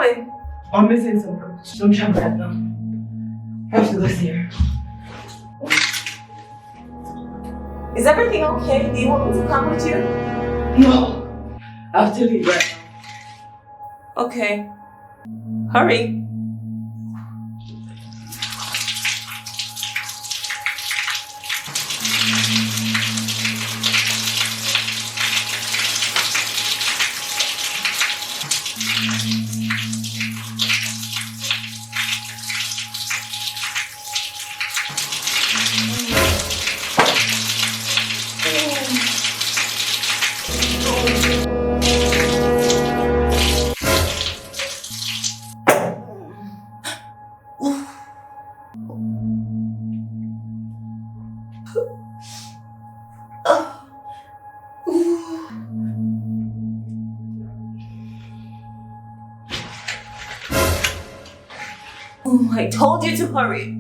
doing? I'm missing some work. Don't try to them. Have to listen here. Is everything okay? Do you want me to come with you? No. I have to leave right now. Okay. Hurry. I told you to hurry.